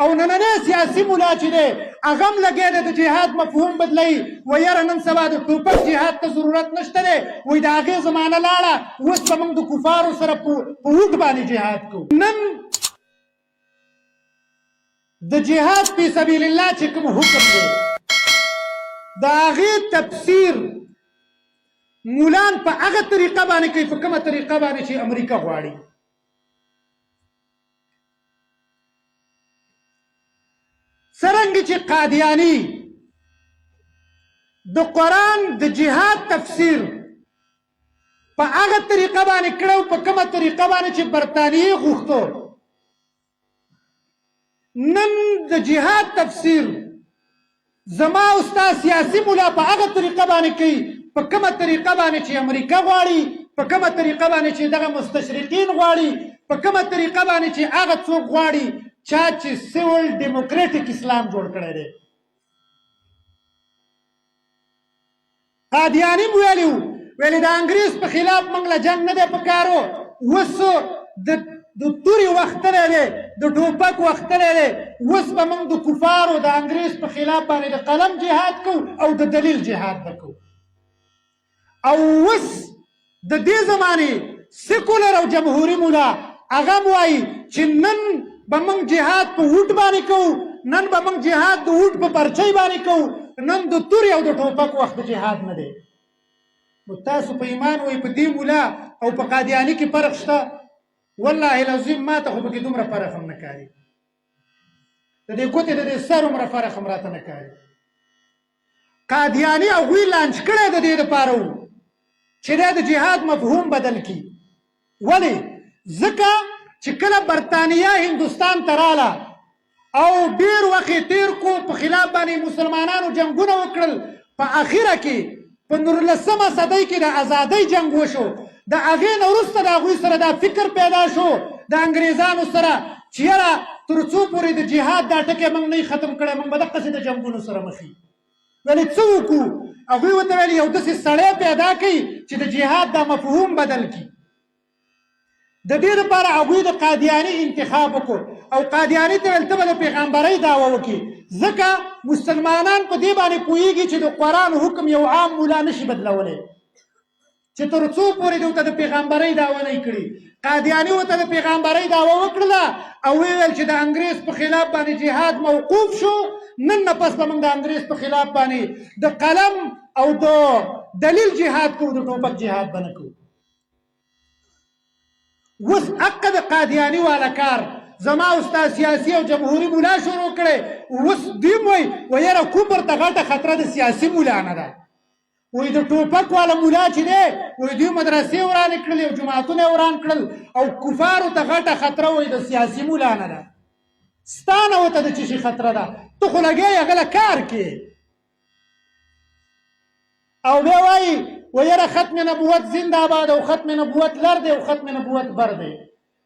او نننی سیاسي ملا چې دی هغه هم لګی دی د جهاد مفهوم بدلوي و یاره نن سبا د ټوپک جهاد ته ضرورت نشته دی وایي د هغې زمانه لاړه اوس به موږ د کفارو سره په وټ باندې جهاد کوو نن د جهاد فی سبیل الله چې کوم حکم دی د هغې تفسیر مولان په هغه طریقه باندې کوي په کومه طریقه باندې چې امریکا غواړي څرنګه چې قادیانی د قرآن د جهاد تفسیر په هغه طریقه باندې کړو په کومه طریقه باندې چې برطانیې غوښتو نن د جهاد تفسیر زما او ستا سیاسي ملا په هغه طریقه باندې کوي په کومه طریقه باندې چې امریکا غواړي په کومه طریقه باندې چې دغه مستشرقین غواړي په کومه طریقه باندې چې هغه څوک غواړي چا چې سیول ډیموکریټک اسلام جوړ کړی دی قادیانی م ویلي وو ویلې د انګریز په خلاف موږ له جنګ نه دی پکارو اوس د تورې وختلی دی د ټوپک وختلی دی اوس به موږ د کفارو د انګریز په خلاف باندې د قلم جهاد کوو او د دلیل جهاد به کوو او اوس د دې زمانې سیکولر او جمهوري ملا هغه م وایي چې نن به موږ جهاد په وټ باندې کوو نن به موږ جهاد د وټ په پرچۍ باندې کوو نن د تورې او د ټوپک وخت د جهاد نه دی نو تاسو په ایمان وایي په دې ملا او په قادیاني کې فرق شته والله العظیم ما ته خو پکې دومره فرق هم نه کاري د دې ګوتې د دې سر عمره فرق هم راته نه کاري قادیاني هغوی لانچ کړی د دې دپاره و چې دی د جهاد مفهوم بدل کړي ولې ځکه چې کله برطانیه هندوستان ته راله او ډېر وخت یې تېر کو په خلاف باندې مسلمانانو جنګونه وکړل په اخره کې په 19مه صدۍ کې د ازادۍ جنګ وشو د هغې نه وروسته د هغوی سره دا فکر پیدا شو د انګریزانو سره چې یاره تر څو پورې د جهاد دا ټکی موږ نه ختم کړی موږ به دقسې د جنګونو سره مخ یو ولې څه وکړو هغوی ورته ویل یو داسې سړی پیدا کوي چې د جهاد دا مفهوم بدل کړي د دې لپاره هغوی د قادیاني انتخاب وکړو او قادیاني ته ویل ته به د پیغمبرۍ دعوه وکړي ځکه مسلمانان په دې باندې پوهېږي چې د قرآن حکم یو عام مولا نشي بدلولی چې تر څو پورې د ورته د پیغمبرۍ دعوه نه کړي قادیاني ورته د پیغمبرۍ دعوه وکړله او ویل چې د انګریز په خلاف باندې جهاد موقوف شو نن نه پس به موږ د انګریز په خلاف باندې د قلم او د دلیل جهاد کوو د ټوپک جهاد به نه کوو اوس حق د قادیاني والا کار زما او ستا سیاسي او جمهوري ملا شروع کړی اوس دوی م وایي یاره کفر ته غټه خطره د سیاسي ملا نه ده وایي د ټوپک والا ملا چې دی وایي دوی مدرسې ورانې کړلې او جوماتونه یې وران کړل او کفارو ته غټه خطره وایي د سیاسي ملا نه ده ستا نه ورته د څه شي خطره ده ته خو لګی هغه له کار کې او بیا وایي ویره ختم نبوت زنده باد او ختم نبوت لر دی او ختم نبوت بر دی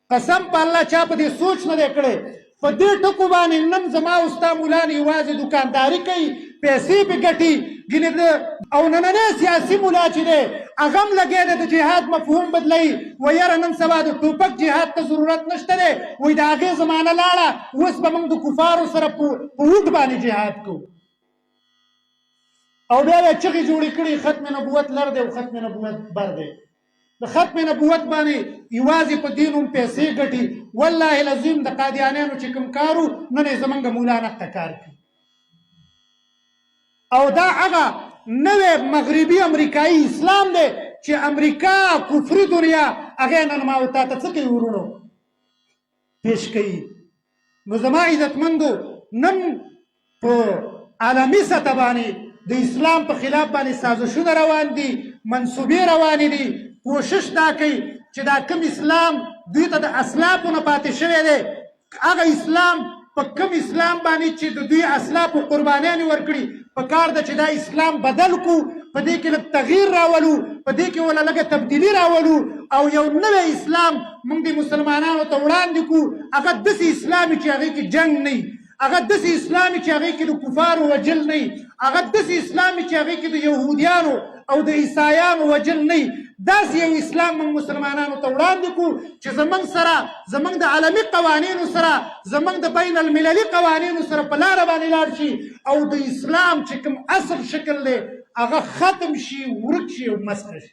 قسم په الله چا په دې سوچ نه دی کړی په دې ټکو باندې نن زما او ستا مولان یوازې دوکانداري کوي پیسې پې ګټي ګینې او نننی سیاسي ملا چې دی هغه هم لګی دی د جهاد مفهوم بدلوي و یاره نن سبا د ټوپک جهاد ته ضرورت نشته دی وایي د هغې زمانه لاړه اوس به موږ د کفارو سره په وټ باندې جهاد کوو او بیا یې چغې جوړې کړي ختم نبوت لر دی او ختم نبوت بر دی د ختم نبوت باندې یوازې په دین هم پیسې ګټي والله العظیم د قادیانیانو چې کوم کار و نن یې زموږ مولا نقته کار کوي او دا هغه نوی مغربي امریکایي اسلام دی چې امریکا کفري دنیا هغې نن ما او تا ته څه کوي ورونو پیش کوي نو زما عزتمندو نن په عالمي سطح باندې د اسلام په خلاف باندې سازشونه روان دي منصوبې روانې دي کوشش دا کوي چې دا کوم اسلام دوی ته د اسلافو نه پاتې شوی دی هغه اسلام په کوم اسلام باندې چې د دوی اسلافو قربانیانې ورکړي په کار ده چې دا اسلام بدل کړو په دې کې لږ تغییر راولو په دې کې ولا لږه تبدیلي راولو او یو نوی اسلام موږ د مسلمانانو ته وړاندې کړو هغه داسې اسلام چې هغې کې جنګ نه وي هغه داسې اسلام چې هغې کې د کفارو وجل نه وي هغه داسې اسلام چې هغې کې د یهودیانو او د عیسایانو وجل نه وي داسې یو اسلام موږ مسلمانانو ته وړاندې کړو چې زموږ سره زموږ د عالمي قوانینو سره زموږ د بین المللي قوانینو سره په لاره باندې لاړ شي او د اسلام چې کوم اصل شکل دی هغه ختم شي ورک شي او مسخ شي